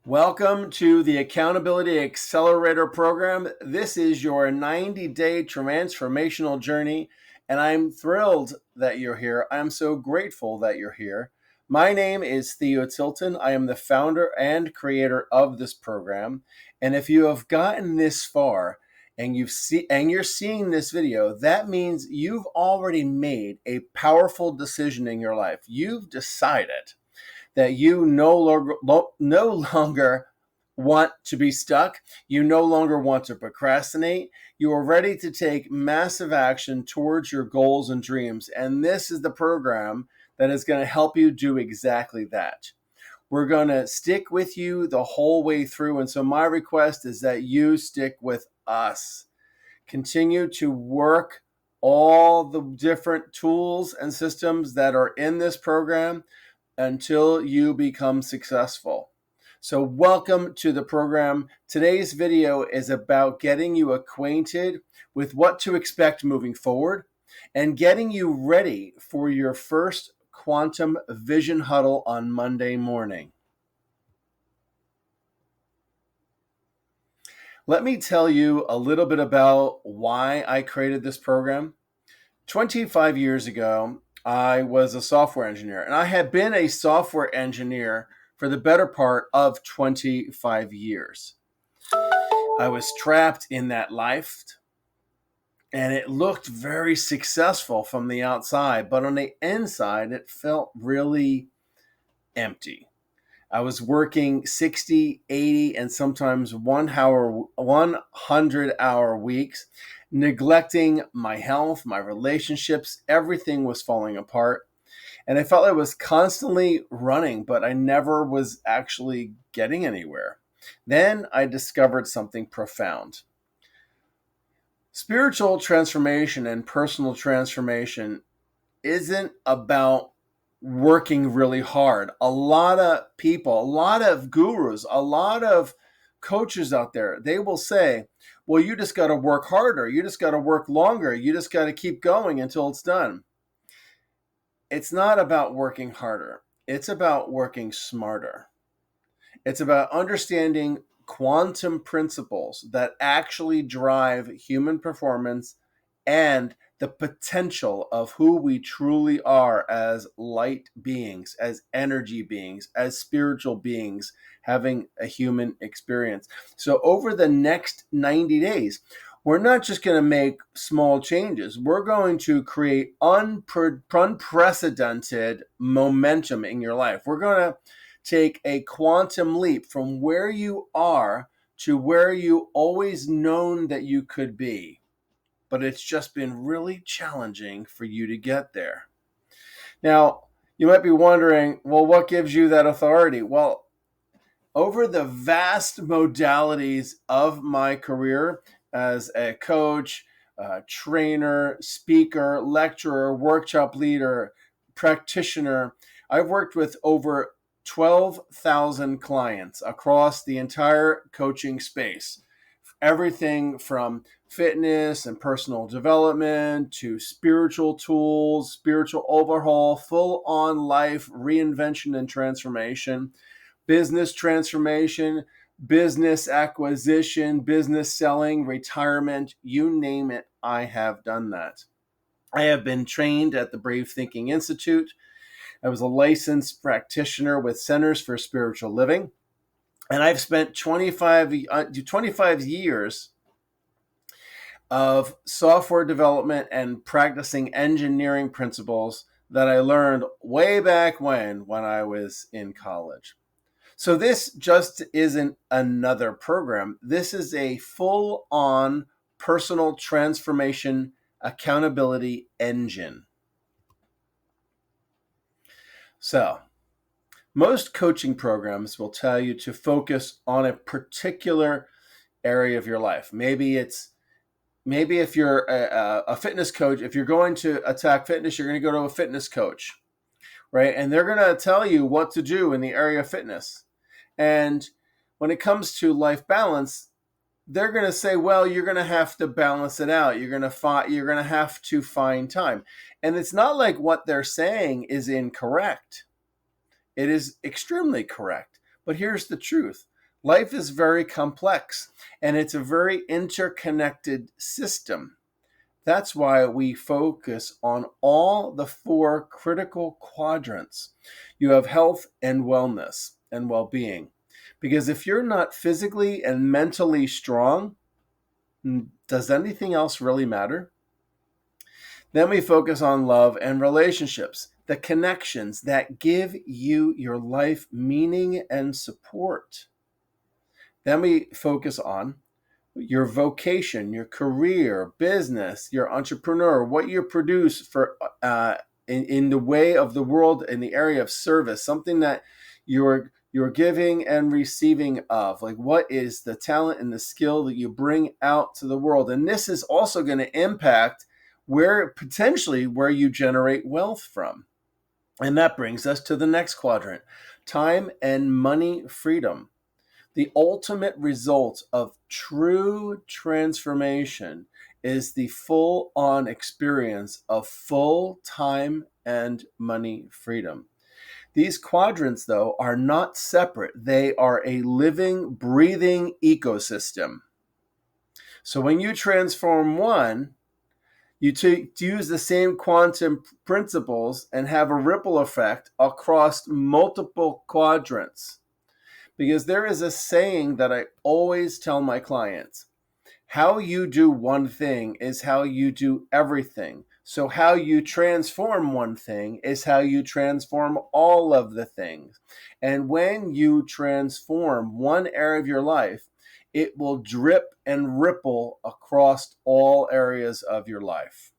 Welcome to the Accountability Accelerator program. This is your 90-day transformational journey, and I'm thrilled that you're here. I'm so grateful that you're here. My name is Theo Tilton. I am the founder and creator of this program. And if you have gotten this far and you're seeing this video, that means you've already made a powerful decision in your life. You've decided that you no longer want to be stuck. You no longer want to procrastinate. You are ready to take massive action towards your goals and dreams. And this is the program that is going to help you do exactly that. We're going to stick with you the whole way through. And so my request is that you stick with us. Continue to work all the different tools and systems that are in this program until you become successful. So welcome to the program. Today's video is about getting you acquainted with what to expect moving forward and getting you ready for your first Quantum Vision Huddle on Monday morning. Let me tell you a little bit about why I created this program. 25 years ago, I was a software engineer, and I had been a software engineer for the better part of 25 years. I was trapped in that life, and it looked very successful from the outside, but on the inside, it felt really empty. I was working 60, 80, and sometimes 100-hour weeks, neglecting my health, my relationships. Everything was falling apart. And I felt I was constantly running, but I never was actually getting anywhere. Then I discovered something profound. Spiritual transformation and personal transformation isn't about working really hard. A lot of people, a lot of gurus, a lot of coaches out there, they will say, well, you just got to work harder. You just got to work longer. You just got to keep going until it's done. It's not about working harder. It's about working smarter. It's about understanding quantum principles that actually drive human performance and the potential of who we truly are as light beings, as energy beings, as spiritual beings having a human experience. So over the next 90 days, we're not just going to make small changes. We're going to create unprecedented momentum in your life. We're going to take a quantum leap from where you are to where you always known that you could be. But it's just been really challenging for you to get there. Now, you might be wondering, well, what gives you that authority? Well, over the vast modalities of my career as a coach, trainer, speaker, lecturer, workshop leader, practitioner, I've worked with over 12,000 clients across the entire coaching space. Everything from fitness and personal development to spiritual tools, spiritual overhaul, full-on life reinvention and transformation, business transformation, business acquisition, business selling, retirement, you name it, I have done that. I have been trained at the Brave Thinking Institute. I was a licensed practitioner with Centers for Spiritual Living. And I've spent 25 years of software development and practicing engineering principles that I learned way back when I was in college. So this just isn't another program. This is a full-on personal transformation accountability engine. So, most coaching programs will tell you to focus on a particular area of your life. Maybe if you're a fitness coach, if you're going to attack fitness, you're going to go to a fitness coach, right? And they're going to tell you what to do in the area of fitness. And when it comes to life balance, they're going to say, well, you're going to have to balance it out. You're going to have to find time. And it's not like what they're saying is incorrect. It is extremely correct. But here's the truth. Life is very complex, and it's a very interconnected system. That's why we focus on all the four critical quadrants. You have health and wellness and well being. Because if you're not physically and mentally strong, does anything else really matter? Then we focus on love and relationships, the connections that give you your life meaning and support. Then we focus on your vocation, your career, business, your entrepreneur, what you produce for in the way of the world in the area of service, something that you're giving and receiving of. Like, what is the talent and the skill that you bring out to the world? And this is also going to impact where you generate wealth from. And that brings us to the next quadrant, time and money freedom. The ultimate result of true transformation is the full-on experience of full time and money freedom. These quadrants, though, are not separate. They are a living, breathing ecosystem. So when you transform one, you use the same quantum principles and have a ripple effect across multiple quadrants. Because there is a saying that I always tell my clients: how you do one thing is how you do everything. So how you transform one thing is how you transform all of the things. And when you transform one area of your life, it will drip and ripple across all areas of your life.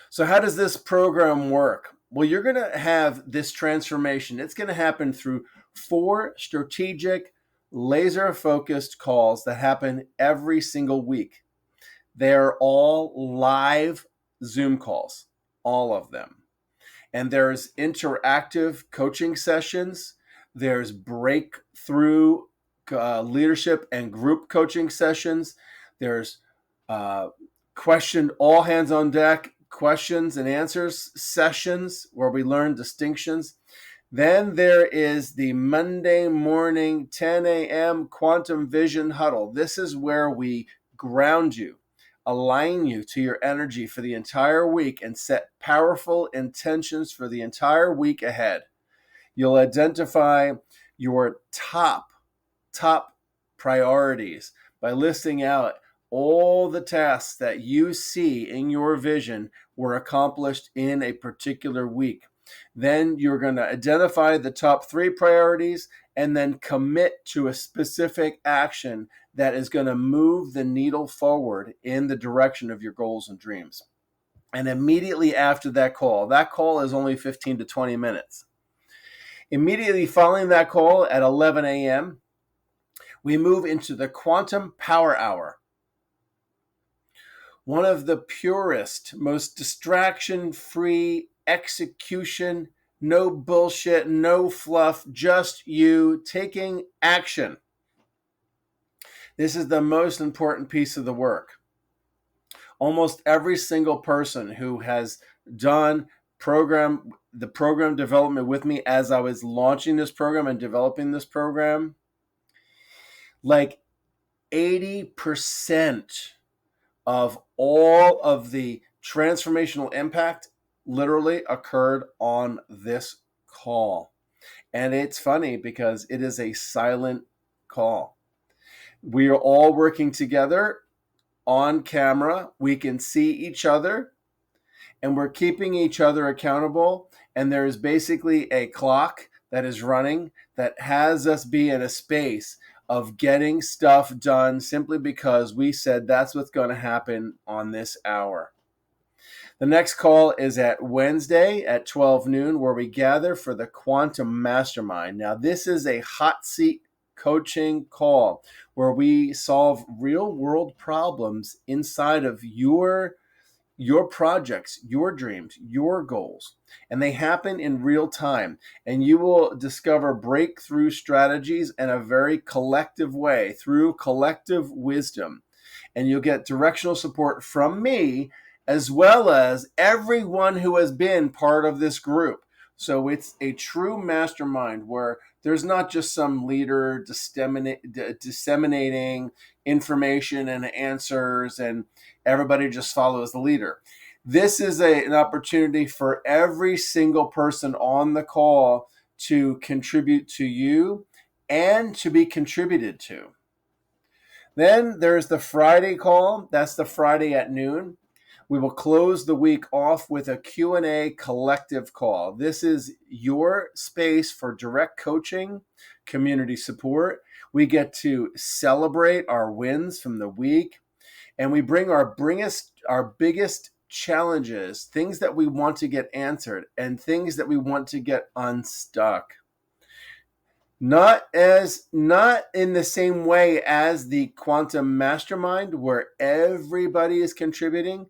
So how does this program work? Well, you're going to have this transformation. It's going to happen through 4 strategic, laser-focused calls that happen every single week. They're all live Zoom calls, all of them. And there's interactive coaching sessions. There's breakthrough leadership and group coaching sessions. There's all hands on deck questions and answers sessions where we learn distinctions. Then there is the Monday morning 10 a.m. Quantum Vision Huddle. This is where we ground you, align you to your energy for the entire week, and set powerful intentions for the entire week ahead. You'll identify your top priorities by listing out all the tasks that you see in your vision were accomplished in a particular week. Then you're going to identify the top 3 priorities and then commit to a specific action that is going to move the needle forward in the direction of your goals and dreams. And immediately after that call is only 15 to 20 minutes. Immediately following that call at 11 a.m., we move into the Quantum Power Hour. One of the purest, most distraction-free execution, no bullshit, no fluff, just you taking action. This is the most important piece of the work. Almost every single person who has done the program development with me as I was launching this program and developing this program, like 80% of all of the transformational impact literally occurred on this call. And it's funny because it is a silent call. We are all working together on camera. We can see each other and we're keeping each other accountable. And there is basically a clock that is running that has us be in a space of getting stuff done simply because we said that's what's going to happen on this hour. The next call is at Wednesday at 12 noon, where we gather for the Quantum Mastermind. Now, this is a hot seat coaching call where we solve real world problems inside of your projects, your dreams, your goals, and they happen in real time. And you will discover breakthrough strategies in a very collective way through collective wisdom. And you'll get directional support from me as well as everyone who has been part of this group. So it's a true mastermind where there's not just some leader disseminating information and answers and everybody just follows the leader. This is an opportunity for every single person on the call to contribute to you and to be contributed to. Then there's the Friday call. That's the Friday at noon. We will close the week off with a Q&A collective call. This is your space for direct coaching, community support. We get to celebrate our wins from the week, and we bring our biggest challenges, things that we want to get answered and things that we want to get unstuck. Not in the same way as the Quantum Mastermind where everybody is contributing.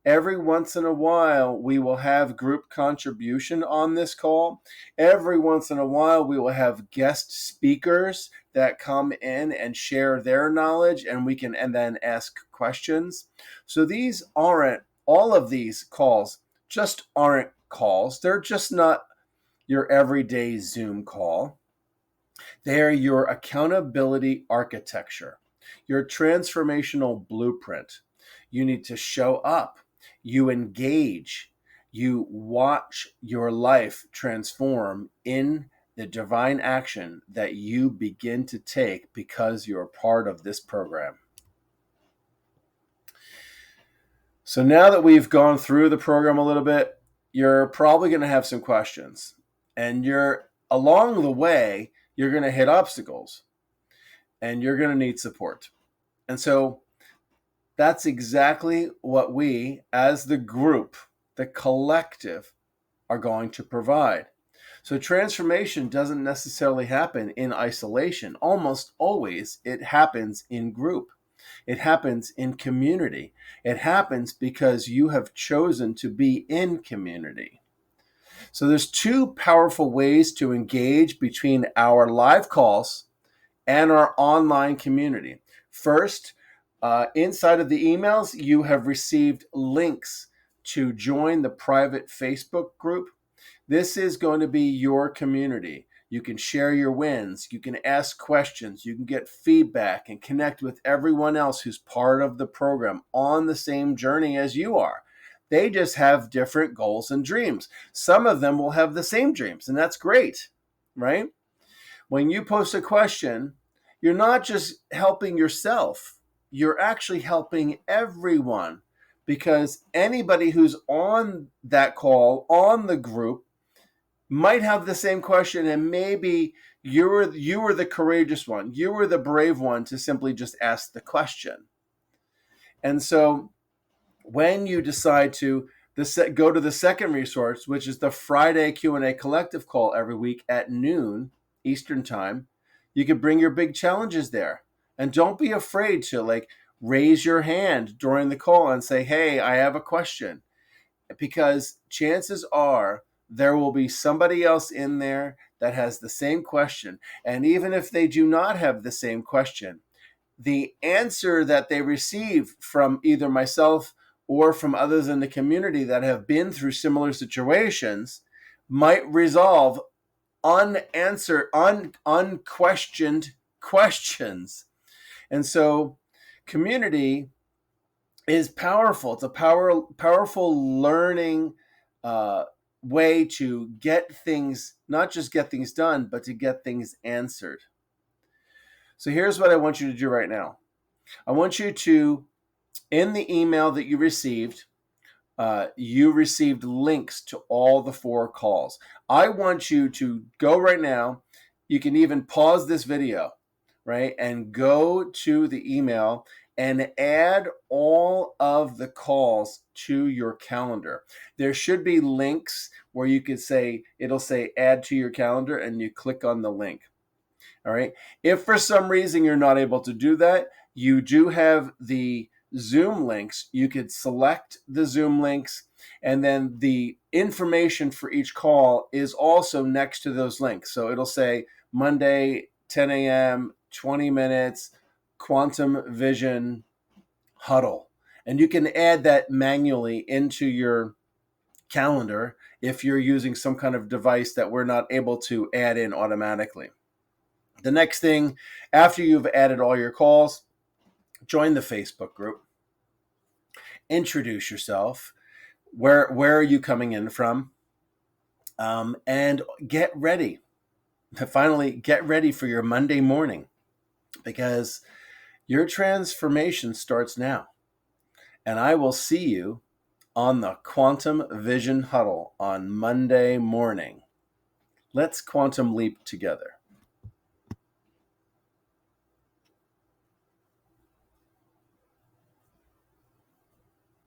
Every once in a while, we will have group contribution on this call. Every once in a while, we will have guest speakers that come in and share their knowledge, and we can and then ask questions. So these aren't, all of these calls just aren't calls. They're just not your everyday Zoom call. They are your accountability architecture, your transformational blueprint. You need to show up. You engage, you watch your life transform in the divine action that you begin to take because you're part of this program. So now that we've gone through the program a little bit, you're probably going to have some questions. And along the way, you're going to hit obstacles and you're going to need support. And so that's exactly what we, as the group, the collective, are going to provide. So transformation doesn't necessarily happen in isolation. Almost always it happens in group. It happens in community. It happens because you have chosen to be in community. So there's two powerful ways to engage between our live calls and our online community. First, inside of the emails, you have received links to join the private Facebook group. This is going to be your community. You can share your wins. You can ask questions. You can get feedback and connect with everyone else who's part of the program on the same journey as you are. They just have different goals and dreams. Some of them will have the same dreams, and that's great, right? When you post a question, you're not just helping yourself. You're actually helping everyone, because anybody who's on that call, on the group, might have the same question, and maybe you were the courageous one. You were the brave one to simply just ask the question. And so when you decide to go to the second resource, which is the Friday Q&A collective call every week at noon Eastern time, you can bring your big challenges there. And don't be afraid to raise your hand during the call and say, hey, I have a question. Because chances are there will be somebody else in there that has the same question. And even if they do not have the same question, the answer that they receive from either myself or from others in the community that have been through similar situations might resolve unanswered, unquestioned questions. And so community is powerful. It's a powerful learning way to get things, not just get things done, but to get things answered. So here's what I want you to do right now. I want you to, in the email that you received links to all the 4 calls. I want you to go right now. You can even pause this video, right? And go to the email and add all of the calls to your calendar. There should be links where you could say, it'll say add to your calendar, and you click on the link. All right. If for some reason you're not able to do that, you do have the Zoom links. You could select the Zoom links, and then the information for each call is also next to those links. So it'll say Monday, 10 a.m., 20 minutes, Quantum Vision, Huddle. And you can add that manually into your calendar if you're using some kind of device that we're not able to add in automatically. The next thing, after you've added all your calls, join the Facebook group. Introduce yourself. Where are you coming in from? And get ready. Finally, get ready for your Monday morning, because your transformation starts now. And I will see you on the Quantum Vision Huddle on Monday morning. Let's quantum leap together.